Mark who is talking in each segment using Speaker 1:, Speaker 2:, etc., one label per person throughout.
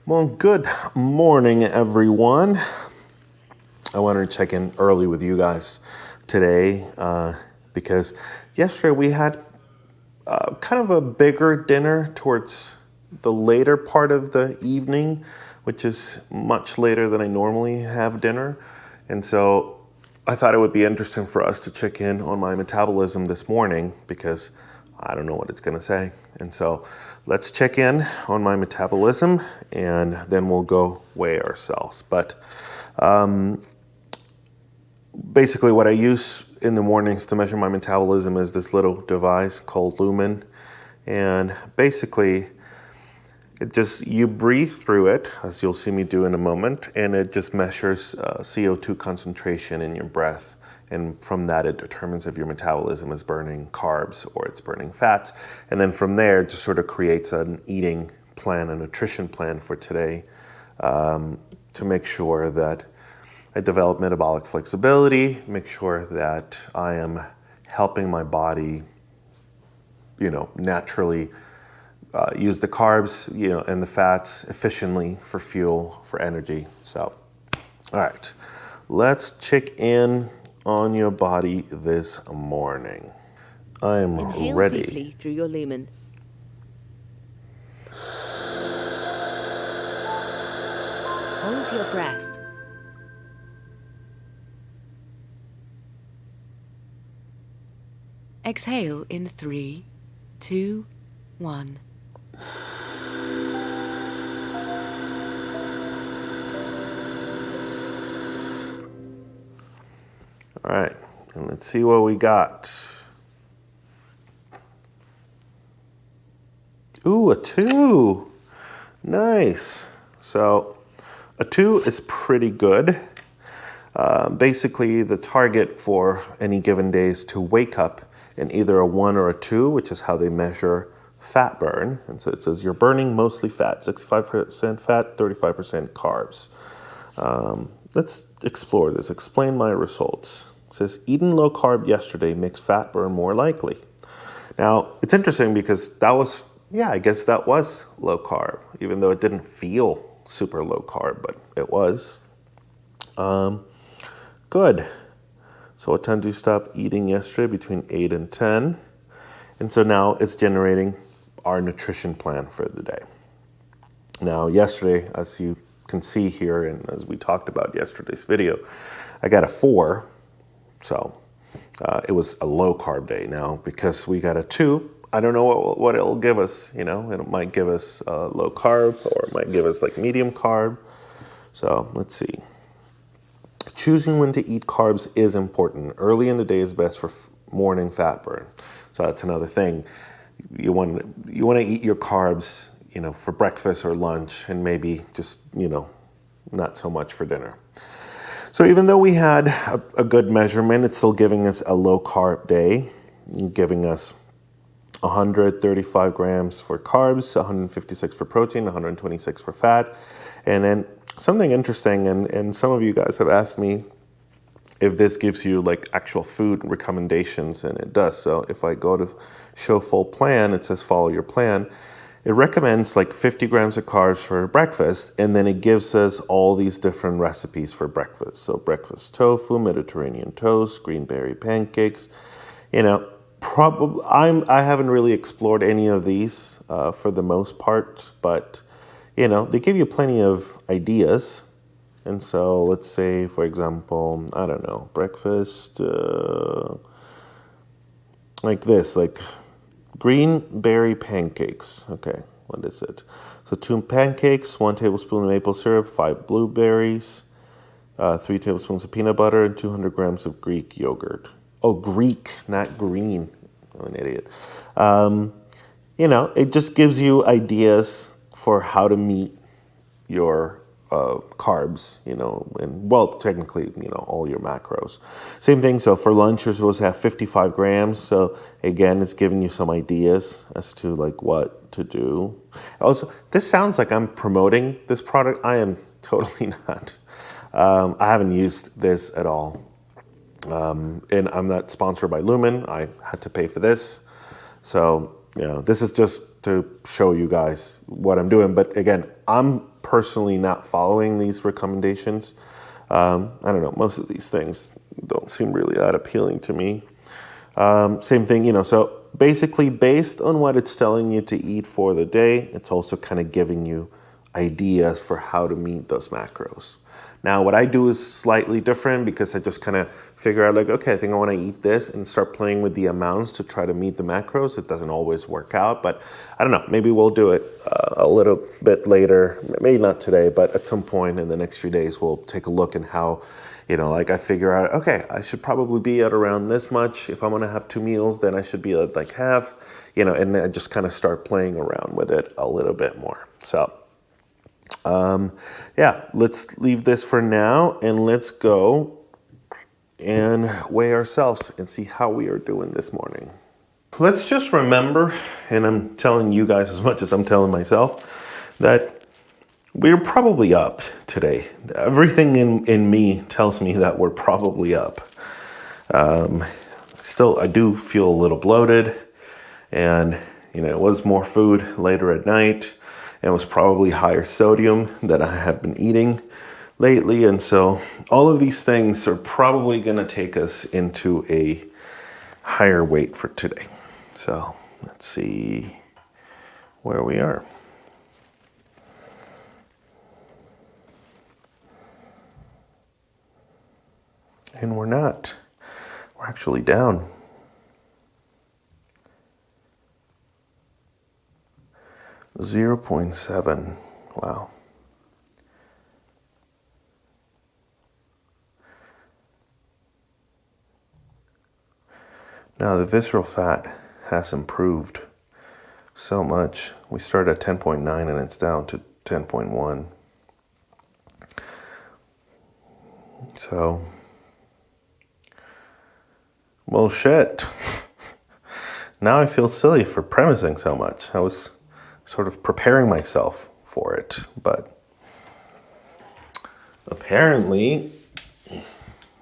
Speaker 1: Well, good morning, everyone. I wanted to check in early with you guys today because yesterday we had kind of a bigger dinner towards the later part of the evening, which is much later than I normally have dinner. And so I thought it would be interesting for us to check in on my metabolism this morning because I don't know what it's going to say. And so let's check in on my metabolism and then we'll go weigh ourselves. But basically what I use in the mornings to measure my metabolism is this little device called Lumen. And basically you breathe through it, as you'll see me do in a moment, and it just measures CO2 concentration in your breath. And from that, it determines if your metabolism is burning carbs or it's burning fats. And then from there, it just sort of creates an eating plan, a nutrition plan for today to make sure that I develop metabolic flexibility, make sure that I am helping my body, naturally use the carbs, and the fats efficiently for fuel, for energy. So, all right, let's check in on your body this morning. I'm
Speaker 2: Inhale
Speaker 1: ready.
Speaker 2: Deeply through your lumen. Hold your breath. Exhale in 3, 2, 1.
Speaker 1: All right, and let's see what we got. Ooh, a 2. Nice. So a 2 is pretty good. Basically, the target for any given day is to wake up in either a 1 or a 2, which is how they measure fat burn. And so it says you're burning mostly fat, 65% fat, 35% carbs. Let's explore this. Explain my results. It says eating low carb yesterday makes fat burn more likely. Now, it's interesting because I guess that was low carb, even though it didn't feel super low carb, but it was. Good. So what time did you stop eating yesterday? Between 8 and 10. And so now it's generating our nutrition plan for the day. Now, yesterday, as you can see here, and as we talked about yesterday's video, I got a 4. So it was a low carb day. Now, because we got a 2, I don't know what it'll give us. It might give us low carb, or it might give us like medium carb. So let's see. Choosing when to eat carbs is important. Early in the day is best for morning fat burn. So that's another thing. You want to eat your carbs, for breakfast or lunch, and maybe just, not so much for dinner. So even though we had a good measurement, it's still giving us a low carb day, giving us 135 grams for carbs, 156 for protein, 126 for fat. And then something interesting, and some of you guys have asked me if this gives you like actual food recommendations, and it does. So if I go to show full plan, it says follow your plan. It recommends like 50 grams of carbs for breakfast, and then it gives us all these different recipes for breakfast. So breakfast tofu, Mediterranean toast, green berry pancakes. I haven't really explored any of these for the most part, but they give you plenty of ideas. And so let's say, for example, I don't know, breakfast like this, like green berry pancakes. Okay, what is it? So 2 pancakes, 1 tablespoon of maple syrup, 5 blueberries, 3 tablespoons of peanut butter, and 200 grams of Greek yogurt. Oh, Greek, not green. I'm an idiot. It just gives you ideas for how to meet your carbs, and technically, all your macros. Same thing, so for lunch, you're supposed to have 55 grams. So again, it's giving you some ideas as to like what to do. Also, this sounds like I'm promoting this product. I am totally not. I haven't used this at all. And I'm not sponsored by Lumen. I had to pay for this. So, this is just to show you guys what I'm doing. But again, I'm personally not following these recommendations. I don't know, most of these things don't seem really that appealing to me. Same thing, so basically based on what it's telling you to eat for the day, it's also kind of giving you ideas for how to meet those macros. Now, what I do is slightly different because I just kind of figure out like, okay, I think I want to eat this and start playing with the amounts to try to meet the macros. It doesn't always work out, but I don't know, maybe we'll do it a little bit later, maybe not today, but at some point in the next few days, we'll take a look at how, like I figure out, okay, I should probably be at around this much. If I'm going to have 2 meals, then I should be at like half, and I just kind of start playing around with it a little bit more. So, let's leave this for now and let's go and weigh ourselves and see how we are doing this morning. Let's just remember, and I'm telling you guys as much as I'm telling myself, that we're probably up today. Everything in me tells me that we're probably up. Still, I do feel a little bloated, and it was more food later at night, and it was probably higher sodium that I have been eating lately, and so all of these things are probably going to take us into a higher weight for today. So let's see where we are. And we're not. We're actually down. .7. Wow. Now the visceral fat has improved so much. We started at 10.9 and it's down to 10.1. So, well, shit. Now I feel silly for premising so much. I was sort of preparing myself for it, but apparently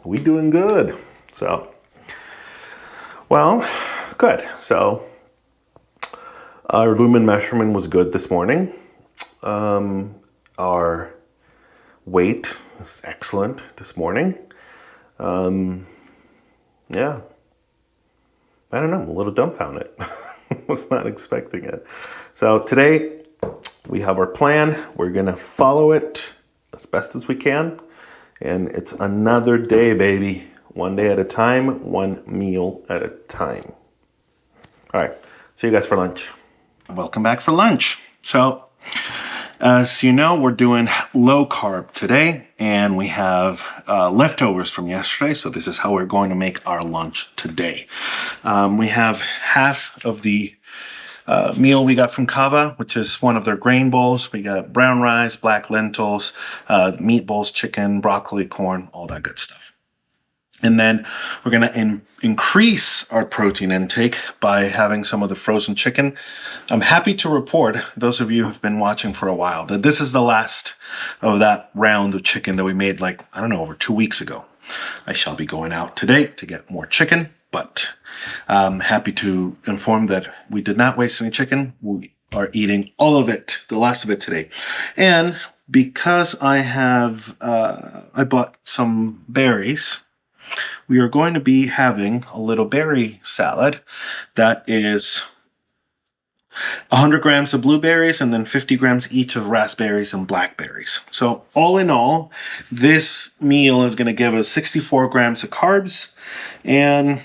Speaker 1: we doing good. So, well, good. So our lumen measurement was good this morning. Our weight is excellent this morning. Yeah. I don't know, I'm a little dumbfounded. Was not expecting it. So today we have our plan. We're gonna follow it as best as we can. And it's another day, baby. One day at a time, one meal at a time. All right, see you guys for lunch. Welcome back for lunch. So, as you know, we're doing low carb today, and we have leftovers from yesterday. So this is how we're going to make our lunch today. We have half of the meal we got from Kava, which is one of their grain bowls. We got brown rice, black lentils, meatballs, chicken, broccoli, corn, all that good stuff. And then we're going to increase our protein intake by having some of the frozen chicken. I'm happy to report, those of you who have been watching for a while, that this is the last of that round of chicken that we made over 2 weeks ago. I shall be going out today to get more chicken, but I'm happy to inform that we did not waste any chicken. We are eating all of it, the last of it today. And because I bought some berries, we are going to be having a little berry salad that is 100 grams of blueberries and then 50 grams each of raspberries and blackberries. So all in all, this meal is going to give us 64 grams of carbs, and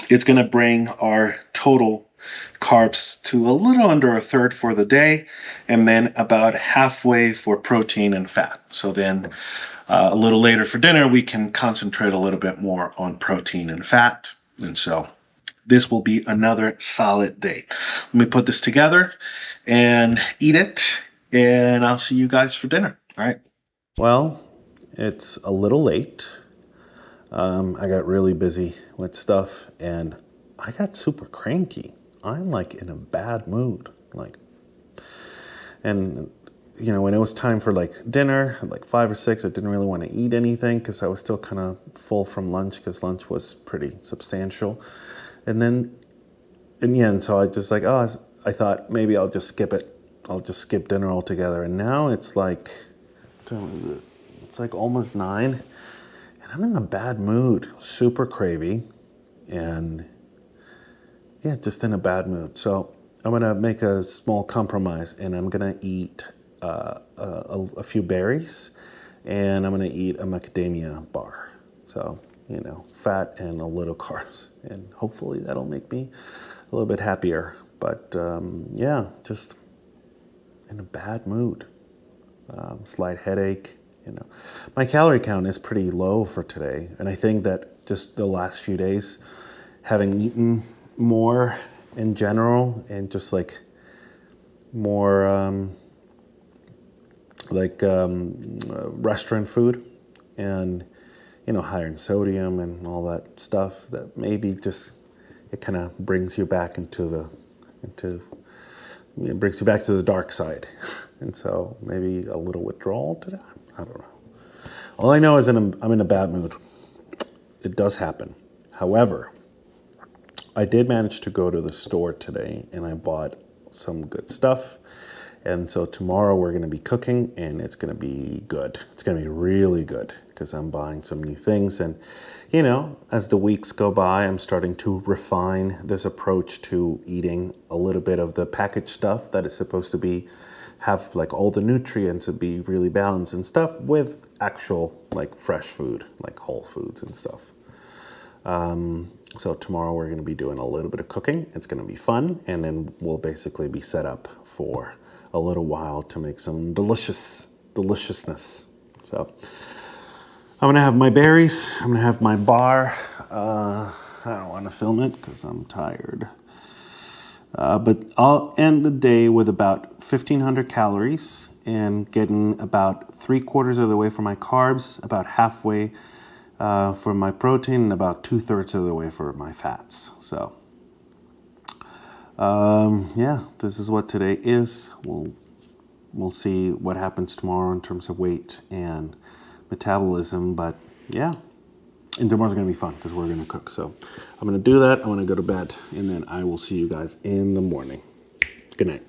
Speaker 1: it's going to bring our total carbs to a little under a third for the day, and then about halfway for protein and fat. So then a little later for dinner, we can concentrate a little bit more on protein and fat. And so this will be another solid day. Let me put this together and eat it, and I'll see you guys for dinner. All right. Well, it's a little late. I got really busy with stuff, and I got super cranky. I'm in a bad mood. When it was time for dinner at 5 or 6, I didn't really want to eat anything because I was still kind of full from lunch because lunch was pretty substantial. And then in the end, so I just I thought maybe I'll just skip it I'll just skip dinner altogether. And now it's like almost 9, and I'm in a bad mood, super cravey, and yeah, just in a bad mood. So I'm gonna make a small compromise, and I'm gonna eat a few berries, and I'm gonna eat a macadamia bar. So, fat and a little carbs, and hopefully that'll make me a little bit happier. But yeah, just in a bad mood. Slight headache. My calorie count is pretty low for today, and I think that just the last few days, having eaten more in general, and just like more restaurant food, and higher in sodium and all that stuff, that maybe just it kind of brings you back it brings you back to the dark side. And so maybe a little withdrawal to that. I don't know. All I know is that I'm in a bad mood. It does happen. However, I did manage to go to the store today, and I bought some good stuff. And so tomorrow we're going to be cooking, and it's going to be good. It's going to be really good because I'm buying some new things. And, as the weeks go by, I'm starting to refine this approach to eating a little bit of the packaged stuff that is supposed to have like all the nutrients and be really balanced and stuff, with actual like fresh food, like whole foods and stuff. So tomorrow we're going to be doing a little bit of cooking. It's going to be fun, and then we'll basically be set up for a little while to make some deliciousness. So I'm going to have my berries. I'm going to have my bar. I don't want to film it because I'm tired. But I'll end the day with about 1,500 calories and getting about 3/4 of the way for my carbs, about halfway for my protein, and about 2/3 of the way for my fats. So, yeah, this is what today is. We'll see what happens tomorrow in terms of weight and metabolism. But yeah, and tomorrow's going to be fun because we're going to cook. So I'm going to do that. I'm going to go to bed, and then I will see you guys in the morning. Good night.